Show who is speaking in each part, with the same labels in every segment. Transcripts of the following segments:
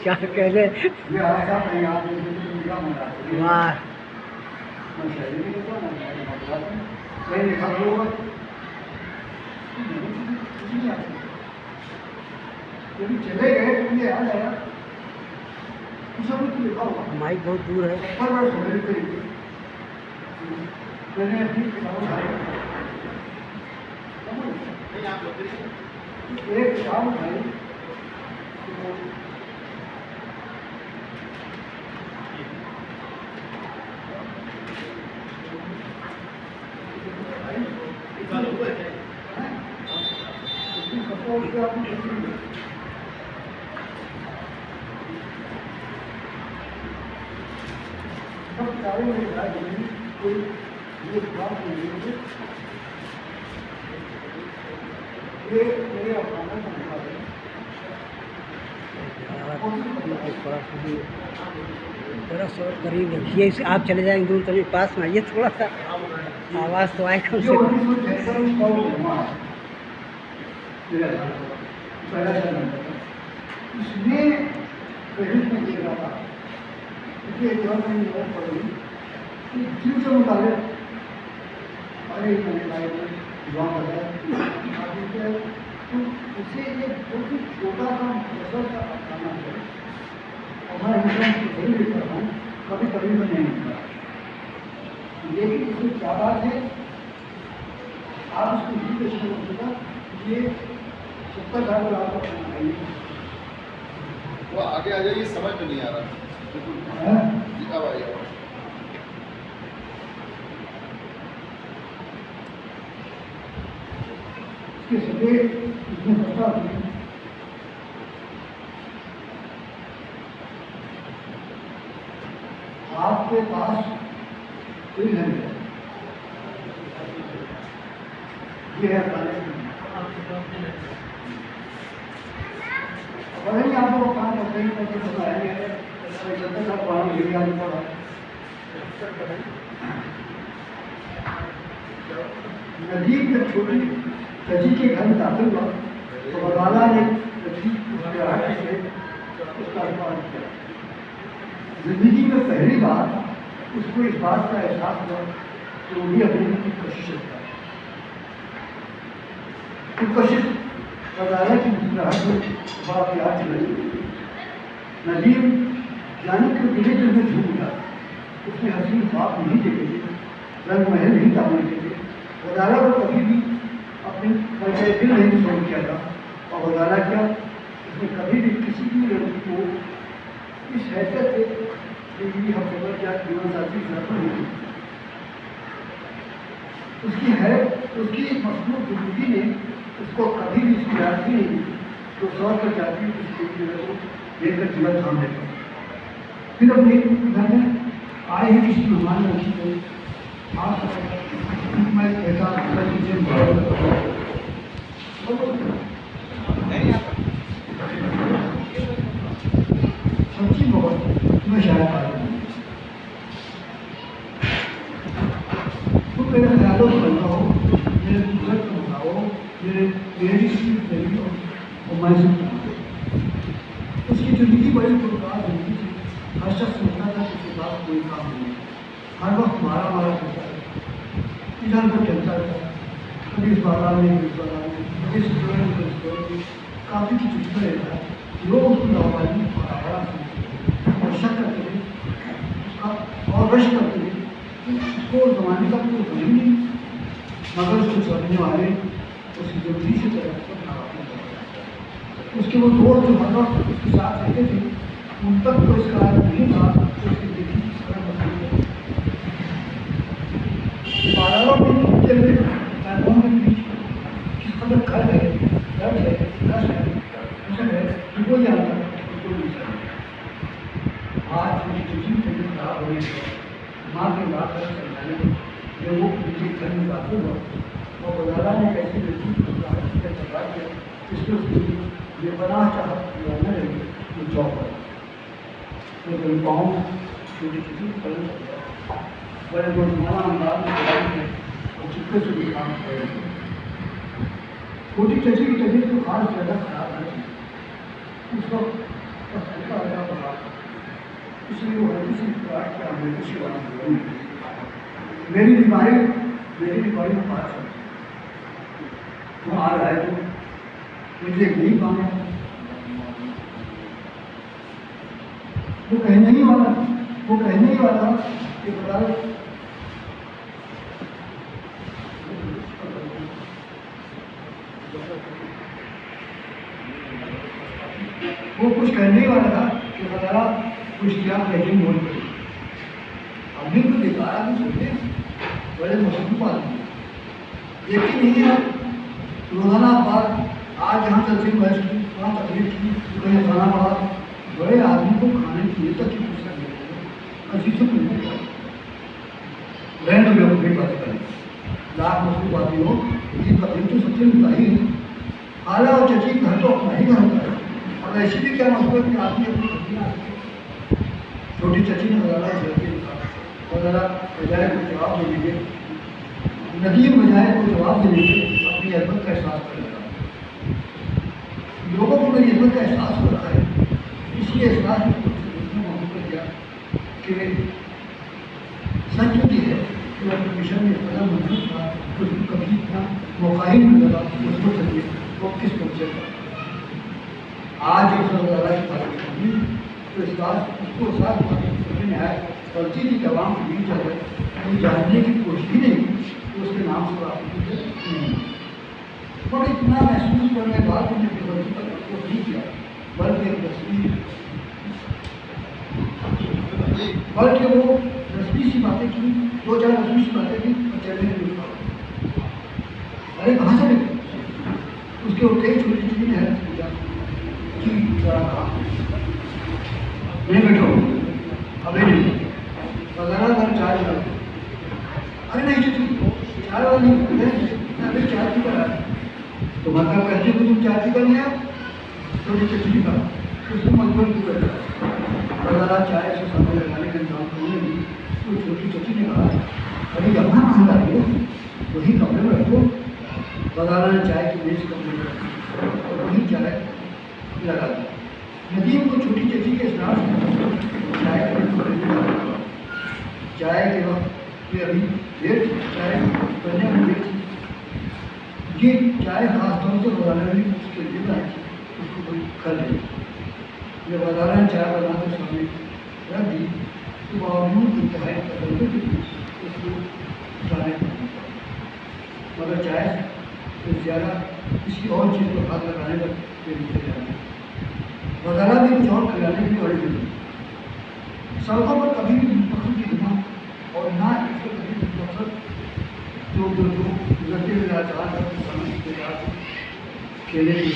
Speaker 1: کیا کہنے واہ
Speaker 2: چلے گئے
Speaker 1: مائک بہت دور ہے.
Speaker 2: ایک شام بھائی
Speaker 1: ذرا سو قریب رکھیے اسے. آپ چلے جائیں دور تبھی پاس میں آئیے تھوڑا سا آواز تو آئے کم سے کم.
Speaker 2: اس نے فہرست میں دے رہا تھا دل سے متعلق اسے ایک بہت ہی چھوٹا سا مختصر سا افسانہ ہے اور میں انسان کو صحیح لکھ رہا ہوں کبھی کبھی میں نہیں لکھتا لیکن اس میں کیا بات ہے آپ اس کو یہ پیش کر سکتا یہ 70 سال آپ کو آئیے
Speaker 3: وہ آگے آ جائیے سمجھ میں نہیں آ رہا جی اب آئیے
Speaker 2: اس کے سبے اس میں پتا ہے آپ کے پاس کوئی نہیں ہے یہ ہے بڑے آپ کو کام کرتے ہیں ندیم جب چھوٹی کجی کے گھر میں داخل ہوا تو غزالہ نے کجی سے اس کا احترام کیا. زندگی میں پہلی بار اس کو اس بات کا احساس ہوا کہ وہ بھی اپنی کی کوشش کرتا ہے. وہ کوشش غزالہ کی مسکراہٹ میں واقعات چلی. ندیم جانے کے دلے دل میں جھوم گیا. اس نے حسین خواب نہیں دیکھے تھے رنگ محل نہیں تعمیر کیے تھے. غزالہ کو کبھی بھی اپنے دل نہیں چھوڑ کیا تھا اور غزالہ کیا اس نے کبھی بھی کسی بھی لڑکی کو اس حیثیت سے بیوی ہم خبر کیا جیون ساتھی ضرورت نہیں. اس کی ہے اس کی مصنوع زندگی نے اس کو کبھی بھی اس کی یاد بھی نہیں تو سوچ کر جاتی اس کو دیکھ کر جیون تھام دیتا. پھر اپنے گھر میں آئے ہیں کسی مہمان رکھی گئی میں کہتا سچی بہت میں شاید آ رہا ہوں تو میرے خیالوں سے بنتا ہو میرے دوسرے کو بتاؤ میری اور میں سنتا ہوں. اس کی زندگی بڑی پرکار زندگی تھی. ہر شخص سمجھتا تھا کہ اس کے پاس کوئی کام نہیں. ہر وقت مارا مارا کرتا ہے ادھر کو چلتا رہتا ہے. کبھی اس بازار میں کبھی اس بازار میں کبھی اس اسٹور میں کبھی اسٹور میں کافی کی چپتا رہتا ہے. لوگ اس کو لاپرواہی اور آواز اور شک کرتے ہیں اور رش کرتے ہیں. اس کو زمانے کا کوئی غم نہیں مگر اس کو سمجھنے والے اس کی زندگی سے طرف کو ناراض کرتے ہیں. اس کے وہ دوست جو ہر وقت اس کے ساتھ رہتے تھے ان تک تو اس کا نہیں تھا کہ اس کی زندگی کس طرح بدلی ہے. بازاروں میں چلتے میدانوں کے بیچ کس قدر گھر ہے درد ہے رش ہے حسن ہے کہ وہ جانتا ہے اس کو نہیں سکتا. آج میری جسم طبیعت خراب ہو رہی ہے. ماں کے بات کر سمجھانے کو جب وہ مجھے گھر میں داخل ہوا اور غزالہ نے ایسی لڑکی کو تکرار کیا اس کو اس کی یہ پناہ چاہت نہ رہی وہ چوک پر کوئی پاؤں چھوٹی چھوٹی پلن کر گیا. بڑے روزمانہ انداز میں لڑائی ہے اور چپکے سے بھی کام کر رہے ہیں. چھوٹی چچی کی طبیعت کو خاص زیادہ خراب میں کسی بات میری بیماری میں بات ہے تو آ رہا ہے تو مجھے نہیں پانا وہ کہنے ہی والا کہ بتاؤ وہ کچھ کہنے ہی والا تھا کہ بتا کچھ کیا کہیں مول پڑی ہم نے تو دکھایا بھی سنتے بڑے مصروف آدمی یقین نہیں ہے روزانہ بات آج یہاں تنظیم بحث کی وہاں تقریر کی کہیں اسلام آباد بڑے آدمی کو کھانے کے لیے تک کی پوچھ کر دیا اسی سے ملنے کا رہنے میں اپنی بات کریں لاکھ مصروف آدمی ہو یہ تقریر تو سب سے متعین ہے خالہ اور چچی گھر تو اپنا ہی گھر ہوتا ہے اور ایسی بھی کیا مسئلہ کہ آدمی اپنی تقریر چھوٹی چچی نے وغیرہ جلدی وغیرہ بجائے کو جواب دینے کے ندیم بجائے کو جواب دینے کے اپنی عزت کا احساس کر رہا لوگوں کو میری عزت کا احساس ہو رہا ہے اس لیے احساس محبت کیا کہ سچ یہ ہے کہ اپنے مشن میں اتنا محبوب تھا اس کو کبھی اتنا موقع ہی نہیں لگا اس کو چلیے وہ کس پہنچے گا آج اس وغیرہ کی تعریف ہوگی تو اس بات اس کو ساتھ سمجھ میں آئے غلطی کی عوام کو نہیں چاہے کہیں جاننے کی کوشش ہی نہیں کہ اس کے نام سے بات نہیں اور اتنا محسوس کرنے کے بعد انہوں نے غلطی پر افسوس نہیں کیا بلکہ ایک تصویر بلکہ وہ رسمی سی باتیں کی دو چار رسمی سی باتیں کی اور چلنے نہیں پا ارے کہاں سے لگے اس کے اٹھتے ہی چھوٹی چھوٹی نے حیرت پوچھا جی ذرا کہا نہیں بیٹھو ابھی نہیں وغیرہ اگر چائے لگا ارے نہیں چچی چائے والا نہیں میں ابھی چائے پی کر آیا تو مطلب کہتے کہ تم چائے پی کر نہیں آیا چھوٹی چچی کا اس کو مجبور کیوں کرتا وغیرہ چائے سے سامنے لگانے کا انتظام کرنے کی تو چھوٹی چچی نے کہا ابھی یہاں کہاں لائی ہو وہی کمرے میں رکھو وغیرہ نے چائے کی میز کمرے میں رکھی اور وہی چائے لگا دی ندیم کو چھوٹی چچی کے ساتھ چائے کے وقت یہ ابھی دیر تھی چائے بننے میں دیر تھی یہ چائے خاص طور سے روزانہ بھی اس کے لیے لائی تھی اس کو کوئی کر لے یہ روزانہ چائے بنا کر سامنے رکھ دی تو باوجود انتہائی قدر اس کو اٹھانے مگر چائے سے زیادہ کسی اور چیز کو ہاتھ لگانے پر یہ نیچے جانا وغیرہ بھی کچھ اور کھلانے کی بڑی ضروری سڑکوں پر کبھی بھی مقصد کی دماغ اور نہ اس کو کبھی بھی مقصد جو گزرتے ہوئے آچار سمجھ کے بعد کھیلے کی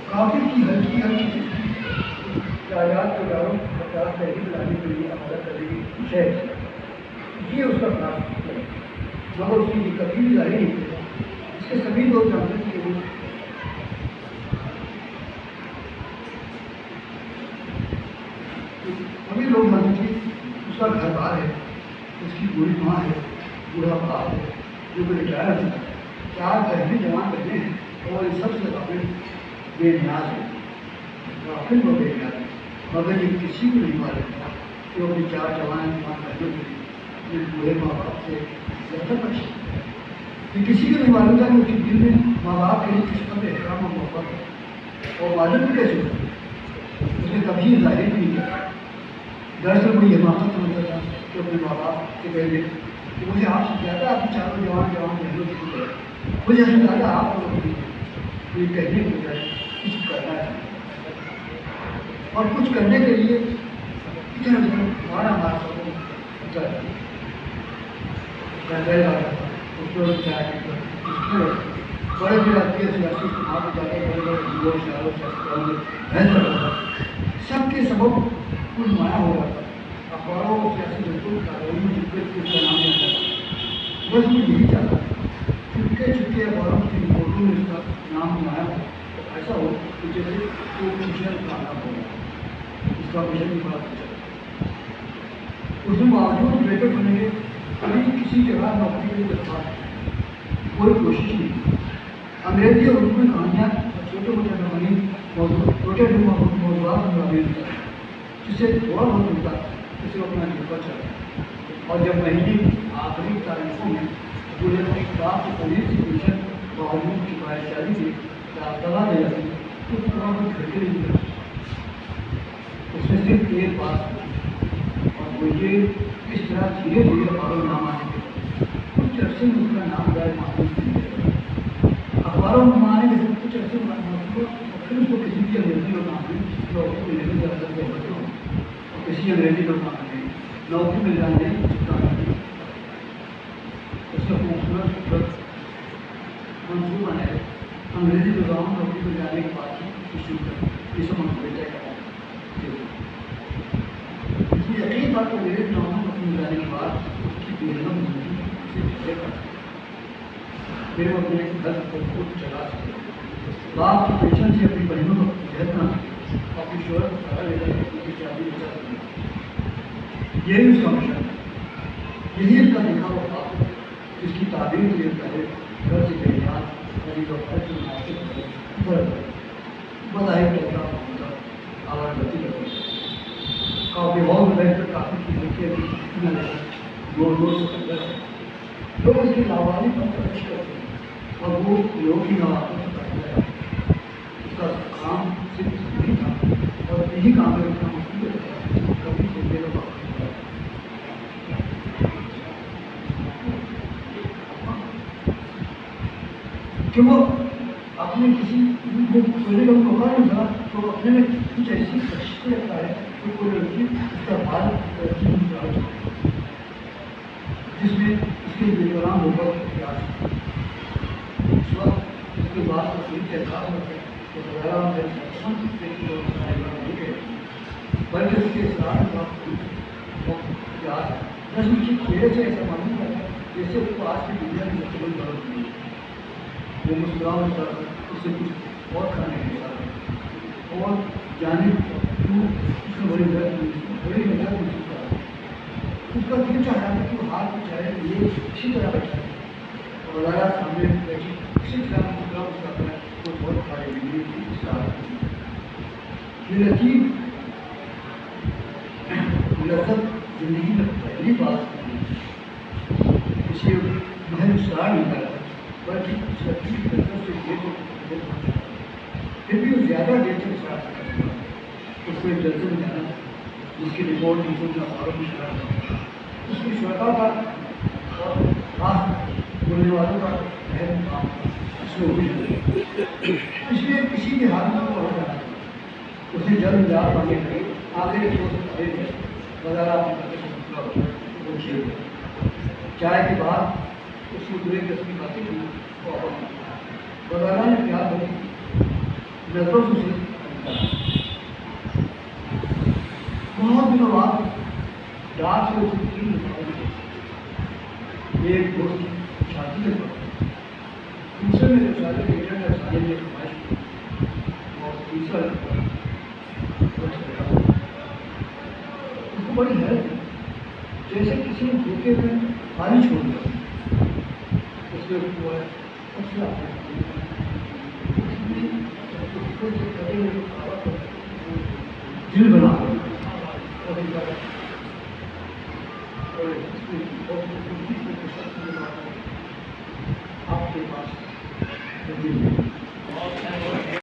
Speaker 2: کافی کی ہلکی تعداد کے داروں پچاس تحریر لانے کے لیے عمارت کرنے کی شہر یہ اس کا خاص ہے مگر اس کی کبھی بھی ظاہر نہیں ہے اس کے سبھی لوگ جانتے ہیں کہ وہ سبھی لوگ جانتے ہیں اس کا گھر بار ہے اس کی بوڑھی ماں ہے بوڑھا باپ ہے جو کہ ریٹائر ہے چار بہنیں جوان بہنیں ہیں اور ان سب سے غافل بے نیاز ہے غافل و بے نیاز ہے مگر یہ کسی کو نہیں معلوم تھا کہ وہ اپنی چار جوان بہنوں کے لیے اپنے بوڑھے ماں باپ سے زیادہ پریشان ہے یہ کسی کو نہیں معلوم تھا کہ اس کے دل میں ماں باپ کے لیے کس قدر احترام اور محبت ہے اور معلوم بھی کیسے ہوتا اس نے کبھی ظاہر بھی نہیں کیا دراصل میں یہ مقصد سمجھتا تھا کہ اپنے ماں باپ سے کہہ دے کہ مجھے آپ سے زیادہ آپ کی چاروں جوان بہنوں کی فکر ہے مجھے ایسا زیادہ آپ کو یہ کہنے کو جائے کچھ کرنا ہے اور کچھ کرنے کے لیے ادھر ادھر ہمارا بڑے بڑے سیاسی سماج میں جا کے بڑے بڑے جیلوں شہروں بحث کرتا تھا سب کے سبب کچھ نمایاں ہو رہا تھا اخباروں کو سیاسی بالکل کاروائی میں کا نام نہیں آتا تھا بس میں یہی چاہتا چھپکے چھپکے اخباروں کی رپورٹوں میں اس کا نام نمایاں ہو ایسا ہو کہ جیسے کوئی مشن کا نام ہو اس کا مشن بھی بڑا اچھا اس میں باوجود گریجویٹ ہونے کے کبھی کسی جگہ نوکری کے لیے درخواست کوئی کوشش نہیں انگریزی اور اردو میں کہانیاں اور چھوٹے موٹے زبانی موضوعات میں جس سے تھوڑا بہت ملتا اس وقت میں نکل چلا اور جب مہینے آخری تاریخوں میں پورے کتاب کی قریب سے پوچھن باوجود کی پائے جاری تھی کہ آپ دلا دے جاتی تو قرآن کو گھٹے نہیں دیا اس میں صرف ایک بات اور وہ یہ اس طرح دھیرے دھیرے اخباروں نام آنے کے کچھ عرصے میں اس کا نام غیر معلوم نہیں ہے اخباروں میں آنے کے کچھ عرصے میں پھر اس کو کسی کی انگریزی اور نام نوکری ملنے میں اثر کے بچوں اور کسی انگریزی اور نام میں نوکری مل جانے اس کا خوبصورت منصوبہ ہے انگریزی نظام نوکری مل جانے کے بعد شروع کر یہ سب منصوبے طے کرنا اس کی یقین بات کو انگریزی نظام نوکری مل جانے کے بعد اس کی بیگم زندگی سے جھگڑے کر پھر وہ اپنے گھر کو خود چلا سکے باپ کی پیشن سے اپنی بہنوں کو جہتنا اپنی شہرت کو سارا لے کر ان کی شادی بچا سکے یہی اس کا مشن ہے یہی اس کا لکھا ہوا خواب ہے جس کی تعبیر کے پہلے گھر سے بےحیات غریب و فقر سے مناسب بظاہر کہتا ہوگا آواز بتی کرتی ہے کافی بہت بہتر کافی کی لکھے بھی نہ لے دور دور سے سکتا ہے لوگ اس کی لاوانی پر خرچ کرتے ہیں اور وہ لوگ ہی نوازوں سے کرتے ہیں اس کا کام صرف نہیں تھا اور یہی کام ہے اس کا مشکل ہے کبھی سے میرے باپ کہ وہ اپنے کسی پہلے کا موقع نہیں تھا تو اپنے میں کچھ ایسی خشتے رکھتا ہے کہ کوئی لڑکی اس کا بال جس میں اس کے بیان ہوگا احتیاط اس وقت اس کے بعد تصویر کے احساس ہوتے ہیں تو بغیر بلکہ اس کے اصرار کا احتیاط رسم کی چہرے سے ایسا معلوم ہے جیسے اس کو آج کی دنیا کی مستقبل ضرورت نہیں ہے وہ مسکراؤ ہوتا ہے اس سے کچھ اور کھانے کے ساتھ اور جانب اس میں بڑی محنت محسوس کر اس کا دل چاہتا ہے کہ وہ ہاتھ میں چاہے یہ اسی طرح بیٹھا ہے اور ذرا سامنے بیٹھی اسی طرح مسکراؤ اس کا ہے وہ بہت سارے زندگی کی اصلاح یہ لطیف لذت زندگی میں پہلی بات اسے محل اصلاح نہیں کرتا بلکہ اس لطیف لذت سے پھر بھی وہ زیادہ دیر سے اصلاح کر سکتا ہے اس کو ایک جلسے میں جانا جس کی رپورٹ نیچوں میں اخباروں میں شرح اس کی شرکا کا اور خاص بولنے والوں کا اہم کام اس میں ہوئی ہے اس لیے کسی بھی حال میں ہو جانا اس نے جلد جا پانے آگے وغیرہ چائے کے بعد اس کو برے قسم کھاتی تھی وغیرہ نے کیا بھری نظروں سے بہت دنوں بعد رات سے اسے 3 مقابلے ایک دوست شادی میں پڑا دوسرے میں شادی بیٹا کا شادی میں خواہش کی اور تیسرا اس کو بڑی حیرت ہے جیسے کسی نے دھوکے میں پانی چھوڑ دیا اس میں وہ ہے دل بنا آپ کے پاس